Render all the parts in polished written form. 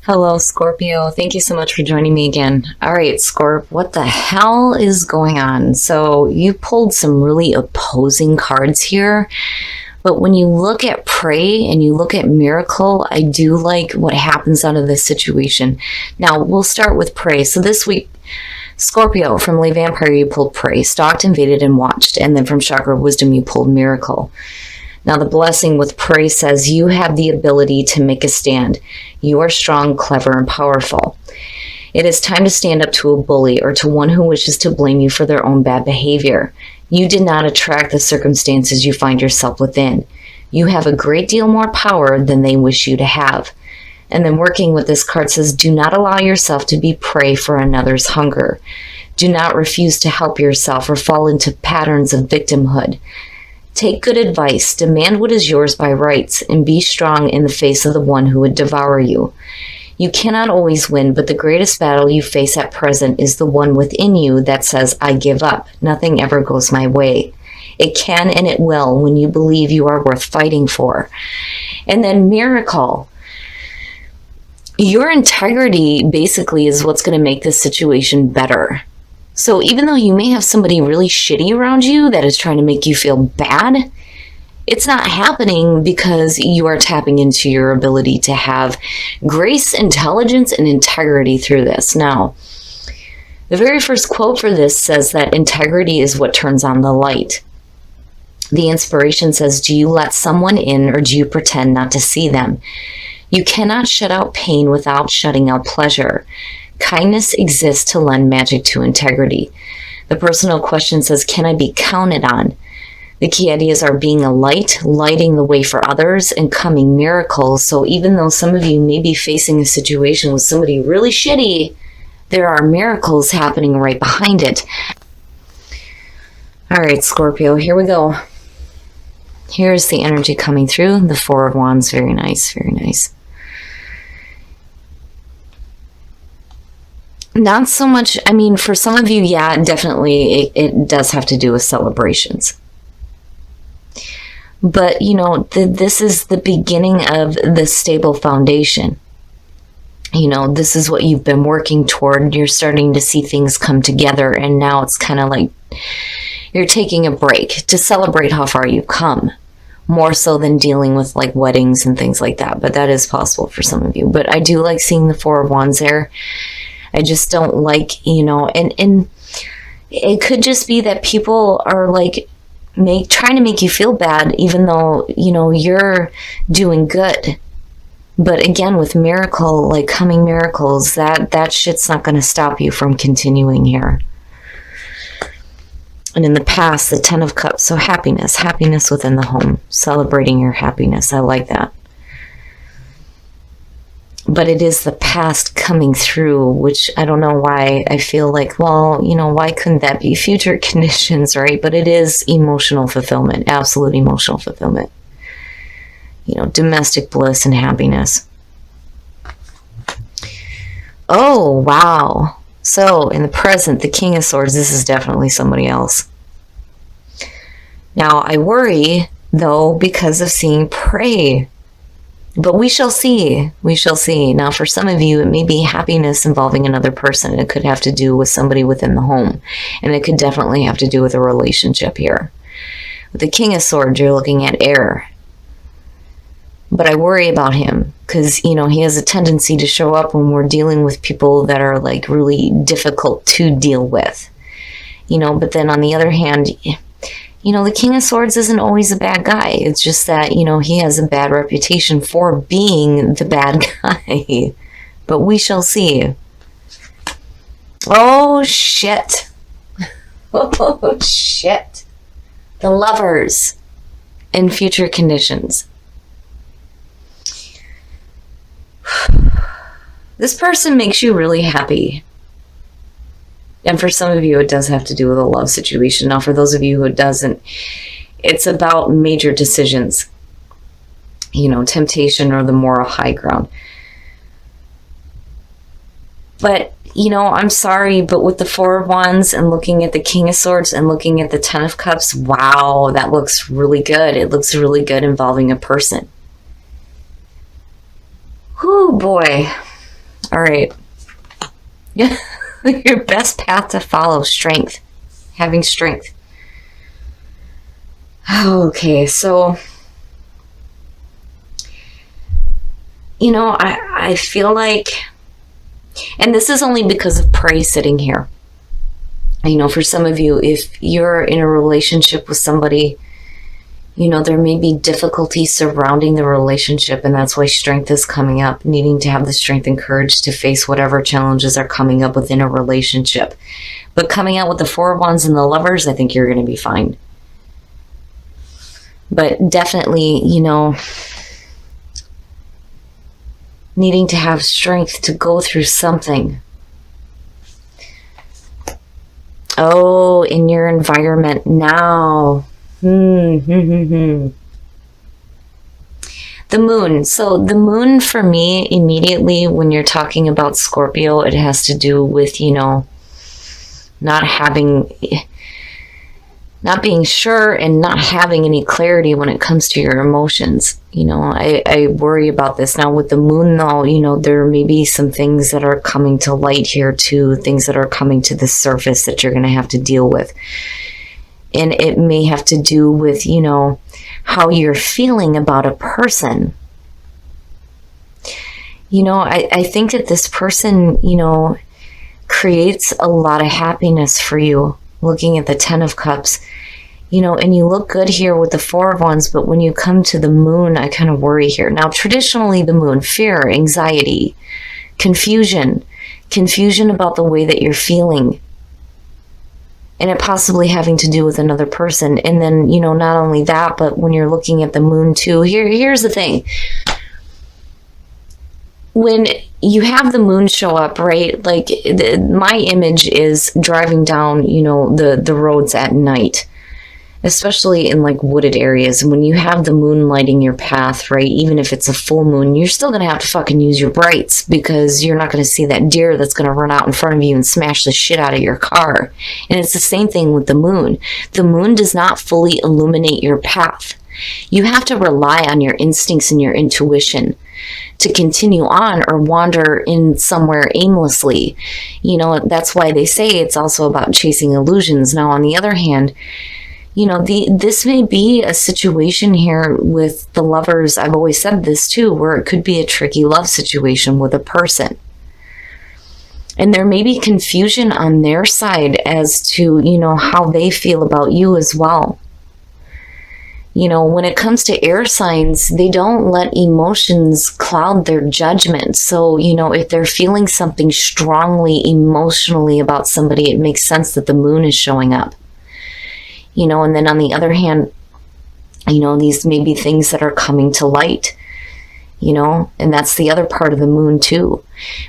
Hello, Scorpio. Thank you so much for joining me again. All right, Scorp, what the hell is going on? So you pulled some really opposing cards here, but when you look at pray and you look at miracle, I do like what happens out of this situation. Now, we'll start with pray. So this week, Scorpio, from Lay Vampire, you pulled pray, stalked, invaded, and watched. And then from Chakra Wisdom, you pulled miracle. Now, the blessing with pray says you have the ability to make a stand. You are strong, clever, and powerful. It is time to stand up to a bully or to one who wishes to blame you for their own bad behavior. You did not attract the circumstances you find yourself within. You have a great deal more power than they wish you to have. And then working with this card says, do not allow yourself to be prey for another's hunger. Do not refuse to help yourself or fall into patterns of victimhood. Take good advice, demand what is yours by rights, and be strong in the face of the one who would devour you. You cannot always win, but the greatest battle you face at present is the one within you that says, I give up. Nothing ever goes my way. It can and it will when you believe you are worth fighting for. And then miracle. Your integrity basically is what's going to make this situation better. So even though you may have somebody really shitty around you that is trying to make you feel bad, it's not happening because you are tapping into your ability to have grace, intelligence, and integrity through this. Now, the very first quote for this says that integrity is what turns on the light. The inspiration says, do you let someone in or do you pretend not to see them? You cannot shut out pain without shutting out pleasure. Kindness exists to lend magic to integrity. The personal question says, can I be counted on? The key ideas are being a light, lighting the way for others, and coming miracles. So even though some of you may be facing a situation with somebody really shitty, there are miracles happening right behind it. All right, Scorpio, here we go. Here's the energy coming through. The Four of Wands, very nice, very nice. Not so much, I mean, for some of you, yeah, definitely it does have to do with celebrations. But, you know, this is the beginning of the stable foundation. You know, this is what you've been working toward. You're starting to see things come together, and now it's kind of like you're taking a break to celebrate how far you've come. More so than dealing with like weddings and things like that. But that is possible for some of you. But I do like seeing the Four of Wands there. I just don't like, you know, and it could just be that people are like trying to make you feel bad, even though, you know, you're doing good. But again, with miracle, like coming miracles, that shit's not going to stop you from continuing here. And in the past, the Ten of Cups, so happiness within the home, celebrating your happiness. I like that. But it is the past coming through, which I don't know why I feel like, well, you know, why couldn't that be future conditions, right? But it is emotional fulfillment, absolute emotional fulfillment. You know, domestic bliss and happiness. Oh, wow. So in the present, the King of Swords, this is definitely somebody else. Now, I worry, though, because of seeing prey. But we shall see. We shall see. Now, for some of you, it may be happiness involving another person. It could have to do with somebody within the home. And it could definitely have to do with a relationship here. With the King of Swords, you're looking at air. But I worry about him because, you know, he has a tendency to show up when we're dealing with people that are like really difficult to deal with. You know, but then on the other hand, you know, the King of Swords isn't always a bad guy. It's just that, you know, he has a bad reputation for being the bad guy. But we shall see. Oh, shit. Oh, shit. The Lovers in future conditions. This person makes you really happy. And for some of you, it does have to do with a love situation. Now, for those of you who it doesn't, it's about major decisions. You know, temptation or the moral high ground. But, you know, I'm sorry, but with the Four of Wands and looking at the King of Swords and looking at the Ten of Cups, wow, that looks really good. It looks really good involving a person. Whew, boy. All right. Your best path to follow, strength. Having strength. Okay, so, I feel like, and this is only because of prey sitting here. For some of you, if you're in a relationship with somebody, there may be difficulty surrounding the relationship, and that's why strength is coming up, needing to have the strength and courage to face whatever challenges are coming up within a relationship. But coming out with the Four of Wands and the Lovers, I think you're going to be fine. But definitely, needing to have strength to go through something. Oh, in your environment now. The moon. So the moon for me, immediately when you're talking about Scorpio, it has to do with, not being sure and not having any clarity when it comes to your emotions. I worry about this. Now with the moon though, there may be some things that are coming to light here too, things that are coming to the surface that you're going to have to deal with. And it may have to do with, how you're feeling about a person. I think that this person, creates a lot of happiness for you. Looking at the Ten of Cups, and you look good here with the Four of Wands, but when you come to the moon, I kind of worry here. Now, traditionally, the moon, fear, anxiety, confusion about the way that you're feeling. And it possibly having to do with another person. And then, not only that, but when you're looking at the moon too, here's the thing. When you have the moon show up, right? Like my image is driving down, the roads at night, especially in like wooded areas. And when you have the moon lighting your path, right? Even if it's a full moon, you're still going to have to fucking use your brights because you're not going to see that deer that's going to run out in front of you and smash the shit out of your car. And it's the same thing with the moon. The moon does not fully illuminate your path. You have to rely on your instincts and your intuition to continue on or wander in somewhere aimlessly. That's why they say it's also about chasing illusions. Now, on the other hand, this may be a situation here with the Lovers. I've always said this too, where it could be a tricky love situation with a person. And there may be confusion on their side as to, how they feel about you as well. When it comes to air signs, they don't let emotions cloud their judgment. So, if they're feeling something strongly emotionally about somebody, it makes sense that the moon is showing up. And then on the other hand, these may be things that are coming to light, and that's the other part of the moon too.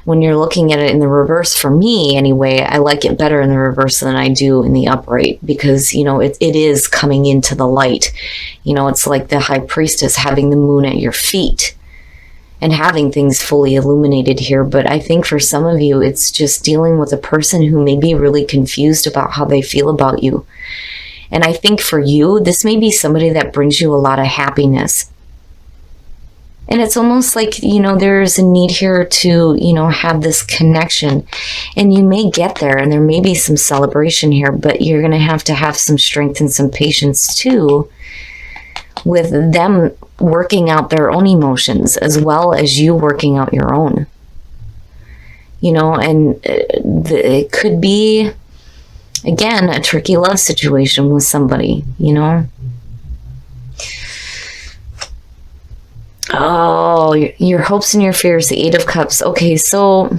When you're looking at it in the reverse, for me anyway, I like it better in the reverse than I do in the upright because, it is coming into the light. It's like the high priestess having the moon at your feet and having things fully illuminated here. But I think for some of you, it's just dealing with a person who may be really confused about how they feel about you. And I think for you, this may be somebody that brings you a lot of happiness. And it's almost like, there's a need here to, have this connection. And you may get there and there may be some celebration here, but you're going to have some strength and some patience too with them working out their own emotions as well as you working out your own. And it could be, again, a tricky love situation with somebody, Oh, your hopes and your fears, the Eight of Cups. Okay, so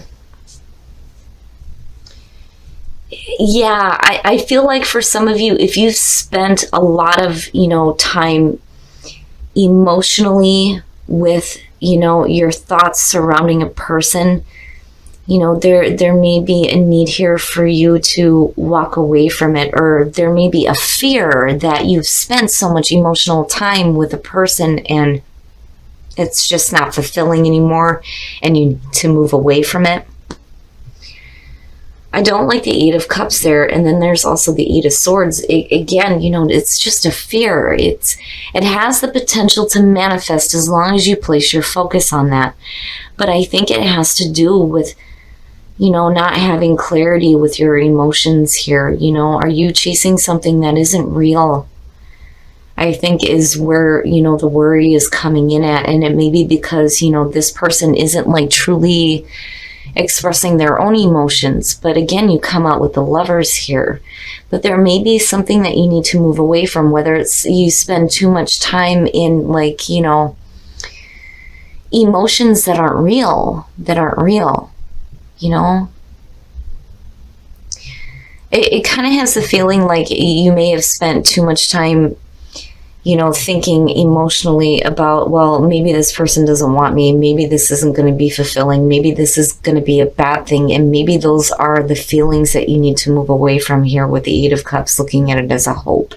yeah, I feel like for some of you, if you've spent a lot of, time emotionally with, your thoughts surrounding a person, there may be a need here for you to walk away from it, or there may be a fear that you've spent so much emotional time with a person and it's just not fulfilling anymore and you to move away from it. I don't like the Eight of Cups there. And then there's also the Eight of Swords. Again, you know, it's just a fear. It has the potential to manifest as long as you place your focus on that. But I think it has to do with, you know, not having clarity with your emotions here. You know, are you chasing something that isn't real? I think is where, you know, the worry is coming in at. And it may be because, you know, this person isn't like truly expressing their own emotions. But again, you come out with the Lovers here. But there may be something that you need to move away from, whether it's you spend too much time in like, you know, emotions that aren't real, you know. It kind of has the feeling like you may have spent too much time, you know, thinking emotionally about, well, maybe this person doesn't want me. Maybe this isn't going to be fulfilling. Maybe this is going to be a bad thing. And maybe those are the feelings that you need to move away from here with the Eight of Cups, looking at it as a hope.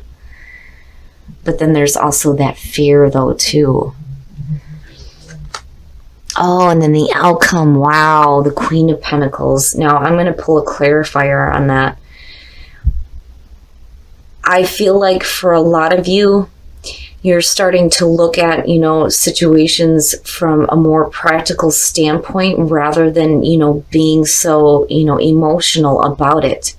But then there's also that fear, though, too. Oh, and then the outcome. Wow, the Queen of Pentacles. Now, I'm going to pull a clarifier on that. I feel like for a lot of you, you're starting to look at, you know, situations from a more practical standpoint rather than, you know, being so, you know, emotional about it.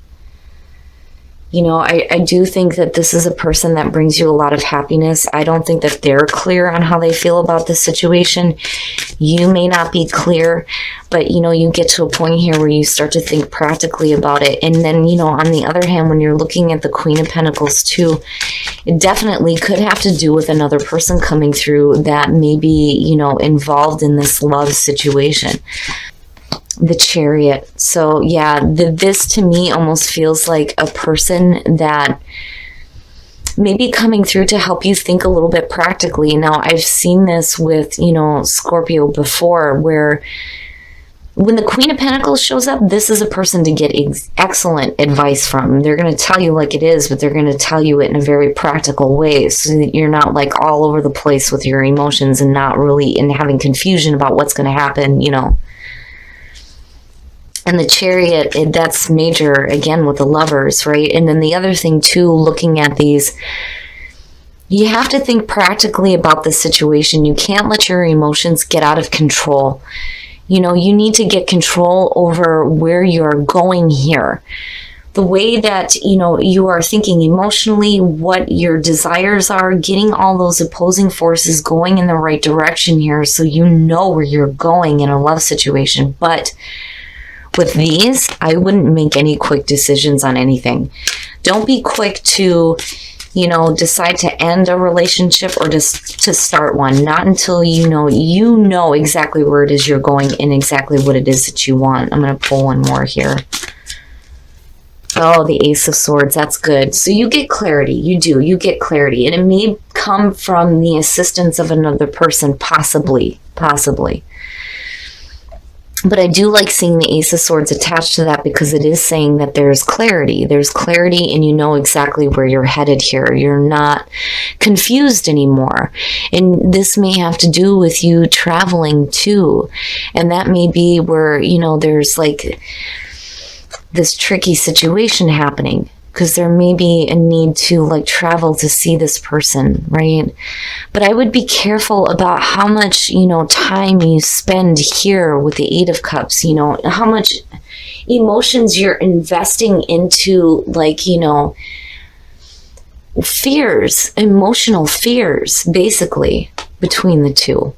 You know, I do think that this is a person that brings you a lot of happiness. I don't think that they're clear on how they feel about this situation. You may not be clear, but, you know, you get to a point here where you start to think practically about it. And then, you know, on the other hand, when you're looking at the Queen of Pentacles too, it definitely could have to do with another person coming through that may be, you know, involved in this love situation. The Chariot. So yeah, this to me almost feels like a person that may be coming through to help you think a little bit practically. Now, I've seen this with, you know, Scorpio before, where when the Queen of Pentacles shows up, this is a person to get excellent advice from. They're going to tell you like it is, but they're going to tell you it in a very practical way so that you're not like all over the place with your emotions and not really and having confusion about what's going to happen, you know. And the Chariot, that's major, again, with the Lovers, right? And then the other thing, too, looking at these, you have to think practically about the situation. You can't let your emotions get out of control. You know, you need to get control over where you're going here. The way that, you know, you are thinking emotionally, what your desires are, getting all those opposing forces going in the right direction here so you know where you're going in a love situation. But with these, I wouldn't make any quick decisions on anything. Don't be quick to, you know, decide to end a relationship or just to start one. Not until you know exactly where it is you're going and exactly what it is that you want. I'm going to pull one more here. Oh, the Ace of Swords. That's good. So you get clarity. You get clarity. And it may come from the assistance of another person, possibly. But I do like seeing the Ace of Swords attached to that because it is saying that there's clarity. There's clarity and you know exactly where you're headed here. You're not confused anymore. And this may have to do with you traveling too. And that may be where, you know, there's like this tricky situation happening. Because there may be a need to like travel to see this person, right? But I would be careful about how much, you know, time you spend here with the Eight of Cups, you know, how much emotions you're investing into, like, you know, fears, emotional fears, basically, between the two.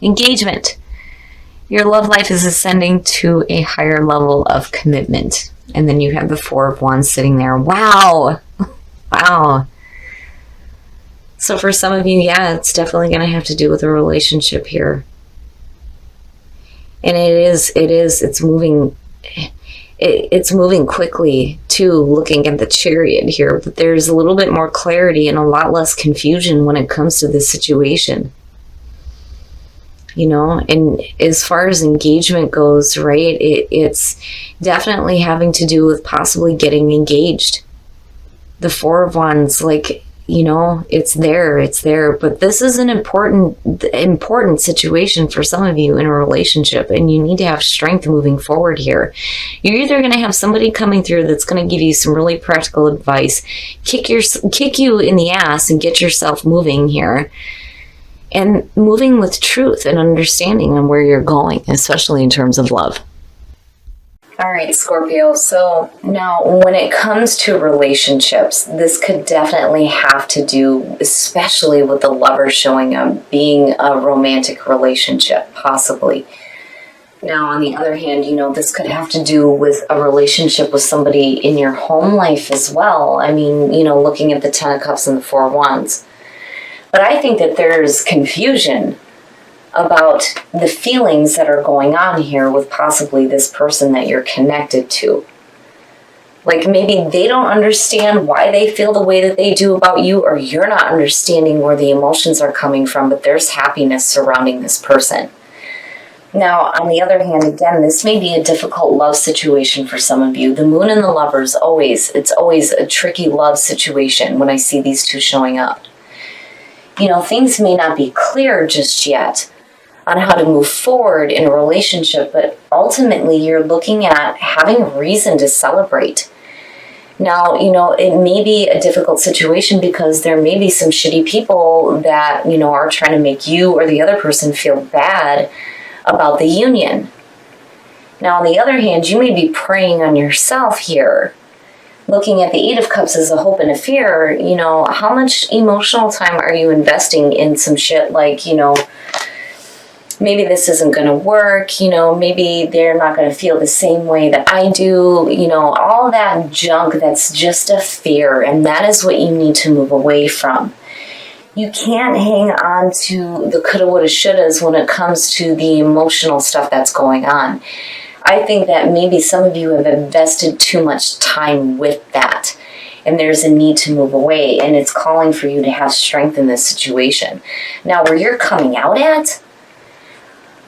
Engagement. Your love life is ascending to a higher level of commitment. And then you have the Four of Wands sitting there. Wow. Wow. So for some of you, yeah, it's definitely going to have to do with a relationship here. And it's moving quickly too, looking at the Chariot here. But there's a little bit more clarity and a lot less confusion when it comes to this situation. You know, and as far as engagement goes, right, it's definitely having to do with possibly getting engaged. The Four of Wands, like, it's there. But this is an important situation for some of you in a relationship, and you need to have strength moving forward here. You're either going to have somebody coming through that's going to give you some really practical advice, kick you in the ass and get yourself moving here, and moving with truth and understanding on where you're going, especially in terms of love. All right, Scorpio. So now when it comes to relationships, this could definitely have to do, especially with the lover showing up, being a romantic relationship, possibly. Now, on the other hand, this could have to do with a relationship with somebody in your home life as well. I mean, looking at the 10 of Cups and the 4 of Wands. But I think that there's confusion about the feelings that are going on here with possibly this person that you're connected to. Like maybe they don't understand why they feel the way that they do about you, or you're not understanding where the emotions are coming from, but there's happiness surrounding this person. Now, on the other hand, again, this may be a difficult love situation for some of you. The Moon and the Lovers, it's always a tricky love situation when I see these two showing up. Things may not be clear just yet on how to move forward in a relationship, but ultimately you're looking at having a reason to celebrate. Now, it may be a difficult situation because there may be some shitty people that, are trying to make you or the other person feel bad about the union. Now, on the other hand, you may be preying on yourself here. Looking at the 8 of Cups as a hope and a fear, how much emotional time are you investing in some shit like, maybe this isn't going to work, maybe they're not going to feel the same way that I do, all that junk that's just a fear, and that is what you need to move away from. You can't hang on to the coulda, woulda, shouldas when it comes to the emotional stuff that's going on. I think that maybe some of you have invested too much time with that, and there's a need to move away, and it's calling for you to have strength in this situation. Now, where you're coming out at,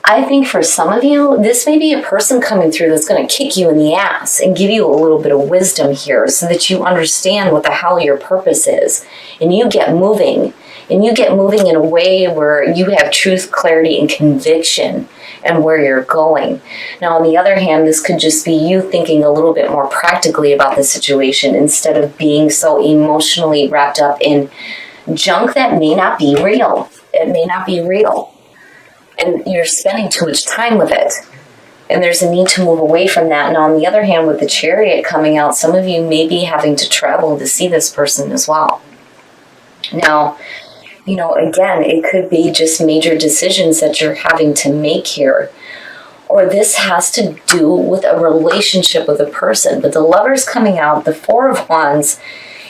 I think for some of you, this may be a person coming through that's going to kick you in the ass and give you a little bit of wisdom here so that you understand what the hell your purpose is, and you get moving. And you get moving in a way where you have truth, clarity, and conviction and where you're going. Now, on the other hand, this could just be you thinking a little bit more practically about the situation instead of being so emotionally wrapped up in junk that may not be real. It may not be real. And you're spending too much time with it. And there's a need to move away from that. And on the other hand, with the Chariot coming out, some of you may be having to travel to see this person as well. Now, again, it could be just major decisions that you're having to make here. Or this has to do with a relationship with a person. But the Lovers coming out, the 4 of Wands,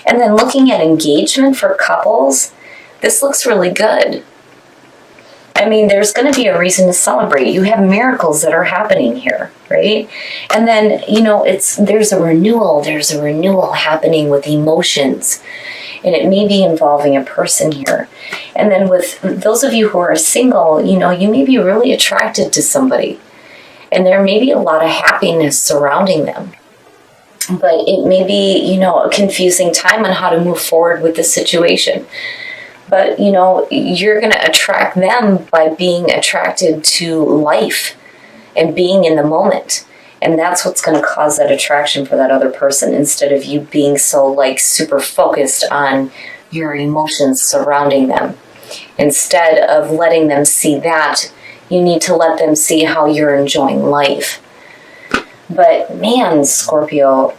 and then looking at engagement for couples, this looks really good. I mean, there's going to be a reason to celebrate. You have miracles that are happening here, right? And then, there's a renewal happening with emotions. And it may be involving a person here. And then with those of you who are single, you may be really attracted to somebody. And there may be a lot of happiness surrounding them. But it may be, a confusing time on how to move forward with the situation. But, you're going to attract them by being attracted to life and being in the moment. And that's what's going to cause that attraction for that other person instead of you being so super focused on your emotions surrounding them. Instead of letting them see that, you need to let them see how you're enjoying life. But man, Scorpio,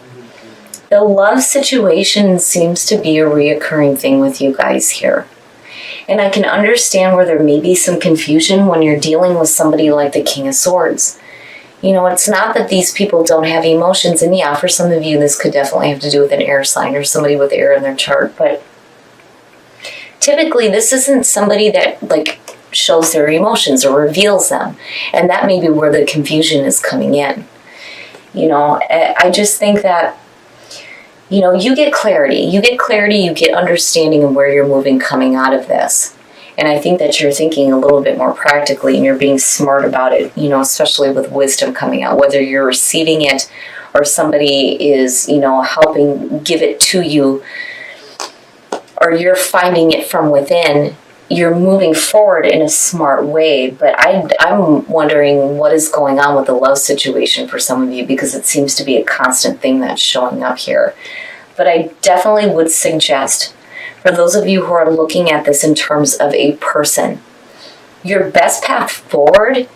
the love situation seems to be a reoccurring thing with you guys here. And I can understand where there may be some confusion when you're dealing with somebody like the King of Swords. It's not that these people don't have emotions, and yeah, for some of you, this could definitely have to do with an air sign or somebody with air in their chart, but typically this isn't somebody that shows their emotions or reveals them, and that may be where the confusion is coming in. I just think that, you get clarity, you get understanding of where you're moving coming out of this. And I think that you're thinking a little bit more practically and you're being smart about it, especially with wisdom coming out, whether you're receiving it or somebody is, helping give it to you, or you're finding it from within, you're moving forward in a smart way. But I'm wondering what is going on with the love situation for some of you, because it seems to be a constant thing that's showing up here. But I definitely would suggest, for those of you who are looking at this in terms of a person, your best path forward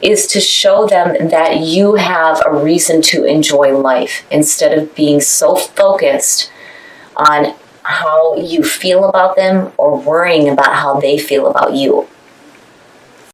is to show them that you have a reason to enjoy life, instead of being so focused on how you feel about them or worrying about how they feel about you.